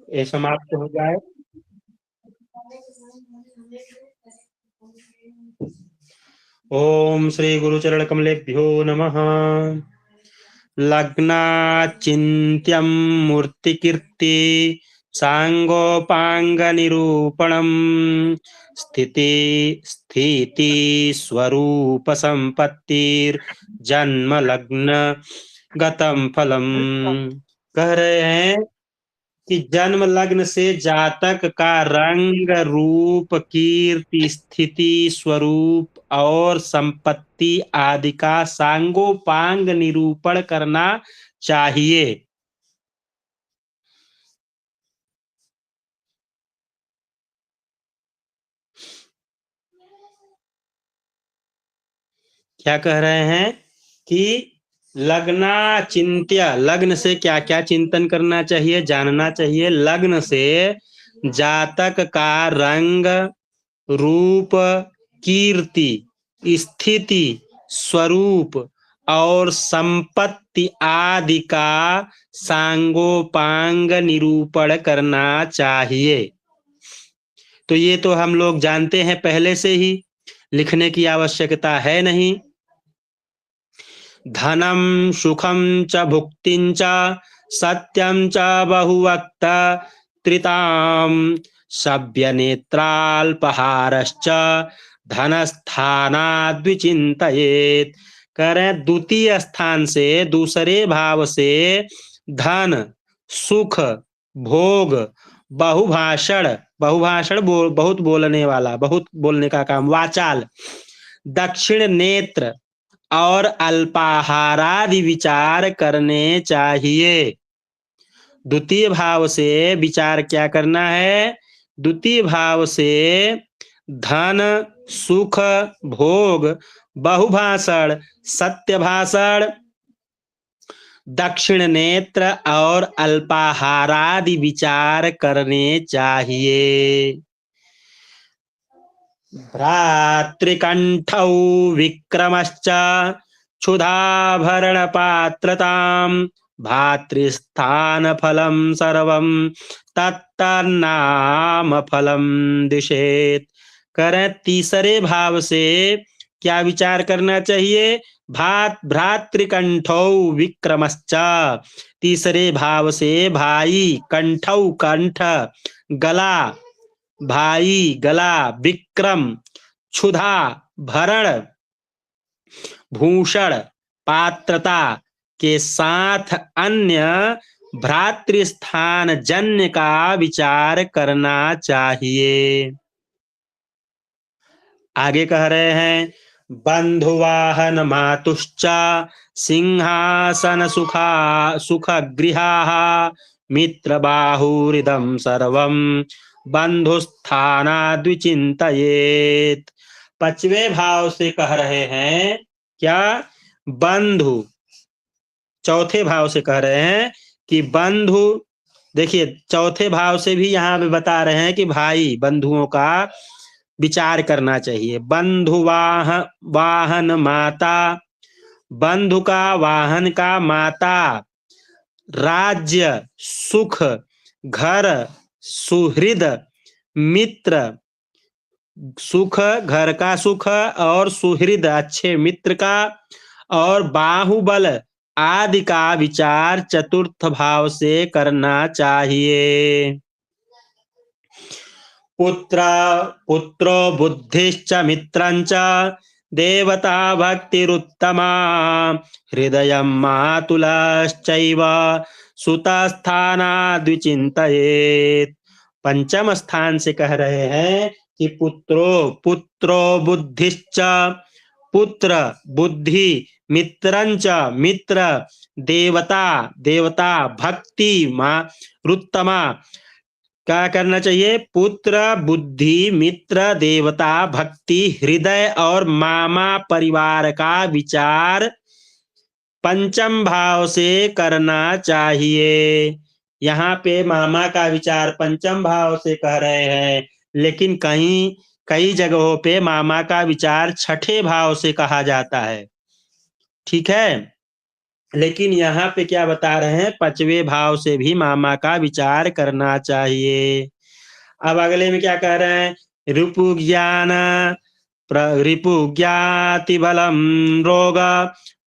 ये समाप्त हो जाए। ओम श्री गुरुचरण कमलेभ्यो नमः। लग्नाचिन्त्यं मूर्तिकीर्ति सांगोपांग निरूपणम स्थिति स्थिति स्वरूप संपत्तिर जन्म लग्न गतम फलम। कह रहे हैं कि जन्म लग्न से जातक का रंग रूप कीर्ति स्थिति स्वरूप और संपत्ति आदि का सांगोपांग निरूपण करना चाहिए। क्या कह रहे हैं कि लग्ना चिंत्य, लग्न से क्या क्या चिंतन करना चाहिए, जानना चाहिए। लग्न से जातक का रंग रूप कीर्ति स्थिति स्वरूप और संपत्ति आदि का सांगोपांग निरूपण करना चाहिए। तो ये तो हम लोग जानते हैं पहले से ही, लिखने की आवश्यकता है नहीं। धनम सुखम च भुक्तिं च सत्यं च बहुवक्त त्रिताम सभ्य नेत्राल्पहारश्च धनस्थानाद्विचिन्तयेत्। कह रहे हैं द्वितीय स्थान से, दूसरे भाव से धन सुख भोग बहुभाषण, बहुभाषण बहुत बोलने वाला, बहुत बोलने का काम, वाचाल, दक्षिण नेत्र और अल्पाहारादि विचार करने चाहिए। द्वितीय भाव से विचार क्या करना है? द्वितीय भाव से धन सुख भोग बहुभाषण सत्य भाषण दक्षिण नेत्र और अल्पाहारादि विचार करने चाहिए। भ्रातृकंठौ विक्रमश्च क्षुधाभरण पात्रतां भातृस्थान फलम सर्वं तत्तन्नाम फलम दिशेत। करें तीसरे भाव से क्या विचार करना चाहिए? भ्रातृकंठौ विक्रमश्च, तीसरे भाव से भाई, कंठौ कंठ गला, भाई गला, विक्रम क्षुधा भरण भूषण पात्रता के साथ अन्य भ्रातृस्थान जन्य का विचार करना चाहिए। आगे कह रहे हैं बंधुवाहन मातुश्च सिंहासन सुख गृहाः मित्र बाहुरिदं सर्वं बंधुस्थानाद्विचिन्तयेत्। पांचवें भाव से कह रहे हैं क्या? बंधु। चौथे भाव से कह रहे हैं कि बंधु, देखिए चौथे भाव से भी यहाँ पे बता रहे हैं कि भाई बंधुओं का विचार करना चाहिए। बंधु वाहन माता, बंधु का वाहन का माता, राज्य सुख घर सुहृद मित्र, सुख घर का सुख और सुहृद अच्छे मित्र का, और बाहुबल आदि का विचार चतुर्थ भाव से करना चाहिए। पुत्रो बुद्धिश्च मित्रंच देवता भक्तिरुत्तमा हृदयं मातुलश्चैव सुतस्थानाद्विचिन्तयेत्। पंचम स्थान से कह रहे हैं कि पुत्रो बुद्धिश्च, पुत्र बुद्धि, मित्रंच मित्र, देवता देवता, भक्ति रुत्तमा। क्या करना चाहिए? पुत्र बुद्धि मित्र देवता भक्ति हृदय और मामा परिवार का विचार पंचम भाव से करना चाहिए। यहाँ पे मामा का विचार पंचम भाव से कह रहे हैं, लेकिन कई जगहों पे मामा का विचार छठे भाव से कहा जाता है। ठीक है। लेकिन यहाँ पे क्या बता रहे हैं, पांचवें भाव से भी मामा का विचार करना चाहिए। अब अगले में क्या कह रहे हैं, रिपु ज्ञान रिपु ज्ञाति बलम रोग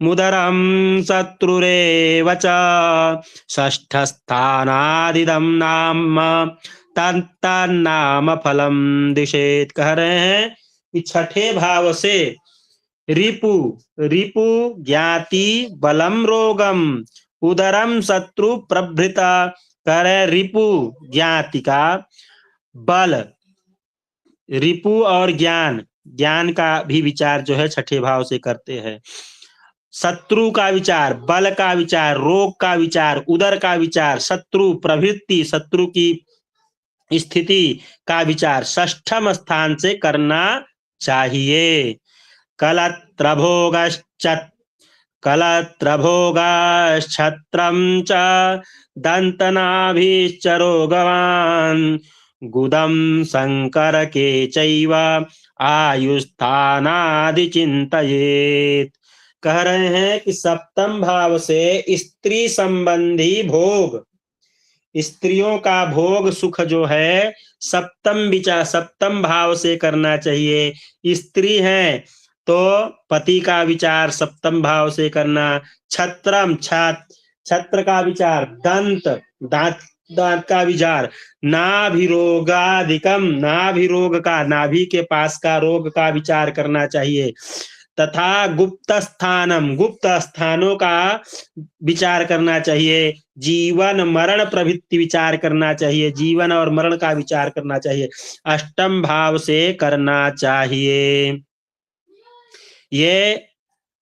मुदरम शत्रुरेव च षष्ठ स्थानादिदम नाम तन्नाम फलम दिशेत। कह रहे हैं कि छठे भाव से रिपु रिपु ज्ञाति बलम रोगम उदरम शत्रु प्रभृता। कह रहे रिपु ज्ञाति का बल, रिपु और ज्ञान, ज्ञान का भी विचार जो है छठे भाव से करते हैं। शत्रु का विचार, बल का विचार, रोग का विचार, उदर का विचार, शत्रु प्रवृत्ति, शत्रु की स्थिति का विचार षष्ठम स्थान से करना चाहिए। कलत्रभोगश्छत्रम च दंतनाभिश्च रोगवान् गुदम शंकर के चैव आयुस्थानादि चिंतयेत। कह रहे हैं कि सप्तम भाव से स्त्री संबंधी भोग, स्त्रियों का भोग सुख जो है सप्तम भाव से करना चाहिए। स्त्री है तो पति का विचार सप्तम भाव से करना। छत्रम छत्र का विचार, दंत दांत का विचार, नाभिरोगादिकम नाभिरोग का, नाभि के पास का रोग का विचार करना चाहिए। तथा गुप्त स्थानम गुप्त स्थानों का विचार करना चाहिए। जीवन मरण प्रभृति विचार करना चाहिए, जीवन और मरण का विचार करना चाहिए, अष्टम भाव से करना चाहिए। ये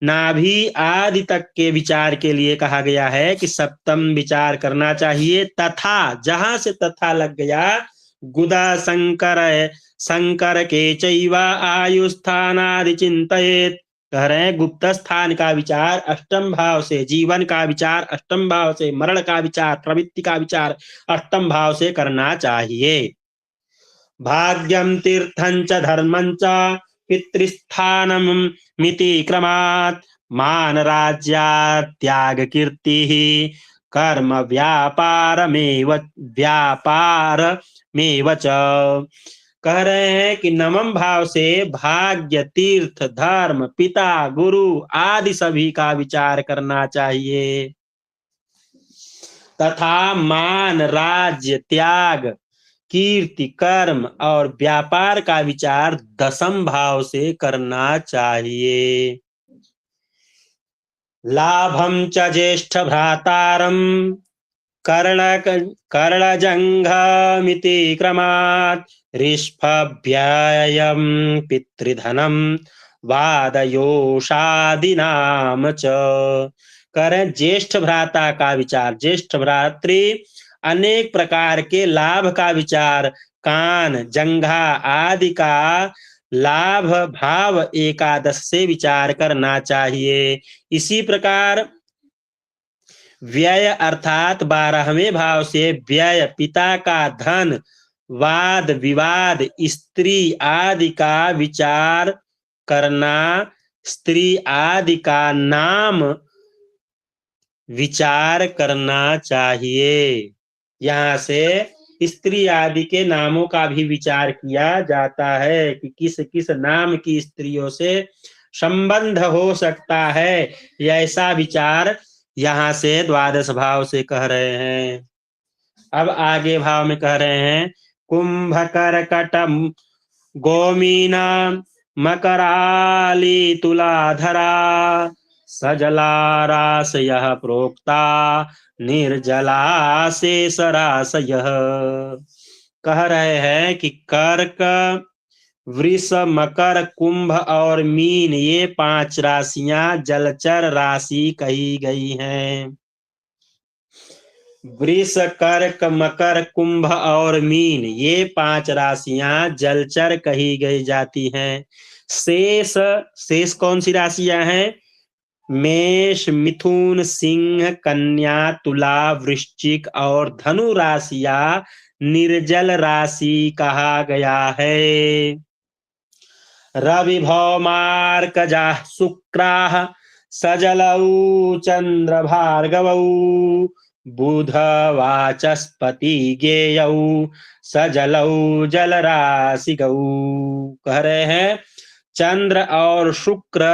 नाभि आदि तक के विचार के लिए कहा गया है कि सप्तम विचार करना चाहिए। तथा जहां से तथा लग गया, गुदा शंकर के चैवा आयुस्थानादि चिंतयेत। कह रहे हैं गुप्त स्थान का विचार अष्टम भाव से, जीवन का विचार अष्टम भाव से, मरण का विचार, प्रवृत्ति का विचार अष्टम भाव से करना चाहिए। भाग्यम तीर्थं च धर्मं च पितृस्थानम मिति क्रमात् मान राज्यात् त्याग कीर्तिः कर्म व्यापारमेव च। कह रहे हैं कि नवम भाव से भाग्य, तीर्थ, धर्म, पिता, गुरु आदि सभी का विचार करना चाहिए। तथा मान, राज्य, त्याग, कीर्ति, कर्म और व्यापार का विचार दसम भाव से करना चाहिए। लाभम च ज्येष्ठ भ्रातारम कर्णजंघमिति क्रमात् ऋष्भव्ययं पितृधनम वादयोषादिनाम च। करें ज्येष्ठ भ्राता का विचार, ज्येष्ठ भ्रातृ अनेक प्रकार के लाभ का विचार, कान, जंघा आदि का लाभ भाव एकादश से विचार करना चाहिए। इसी प्रकार व्यय अर्थात 12वें भाव से व्यय, पिता का धन, वाद विवाद, स्त्री आदि का विचार करना, स्त्री आदि का नाम विचार करना चाहिए। यहाँ से स्त्री आदि के नामों का भी विचार किया जाता है कि किस किस नाम की स्त्रियों से संबंध हो सकता है, ऐसा विचार यहाँ से द्वादश भाव से कह रहे हैं। अब आगे भाव में कह रहे हैं कुंभ कर्कट गोमीना मकराली तुलाधरा सजला रासय प्रोक्ता निर्जला शेष रासय। कह रहे हैं कि कर्क, वृष, मकर, कुंभ और मीन ये 5 राशियां जलचर राशि कही गई हैं। वृष, कर्क, मकर, कुंभ और मीन ये 5 राशियां जलचर कही गई जाती हैं। शेष कौन सी राशियां हैं? मेष, मिथुन, सिंह, कन्या, तुला, वृश्चिक और धनु राशियां निर्जल राशि कहा गया है। रवि भौमार्कजा शुक्राः सजलौ चंद्र भार्गवौ बुध वाचस्पति गेयौ सजलौ जल राशि गौ। कह रहे हैं चंद्र और शुक्र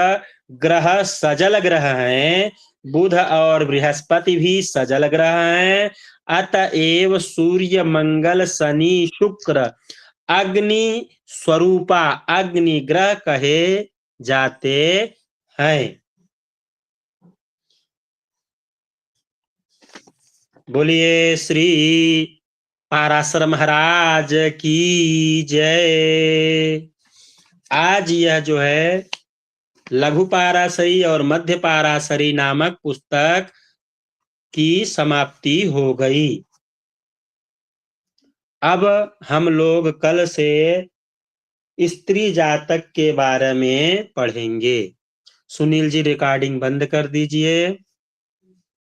ग्रह सजल ग्रह हैं, बुध और बृहस्पति भी सजल ग्रह हैं, अतएव सूर्य मंगल शनि शुक्र अग्नि स्वरूपा अग्नि ग्रह कहे जाते हैं। बोलिए श्री पाराशर महाराज की जय। आज यह जो है लघु पाराशरी और मध्य पाराशरी नामक पुस्तक की समाप्ति हो गई। अब हम लोग कल से स्त्री जातक के बारे में पढ़ेंगे। सुनील जी रिकॉर्डिंग बंद कर दीजिए।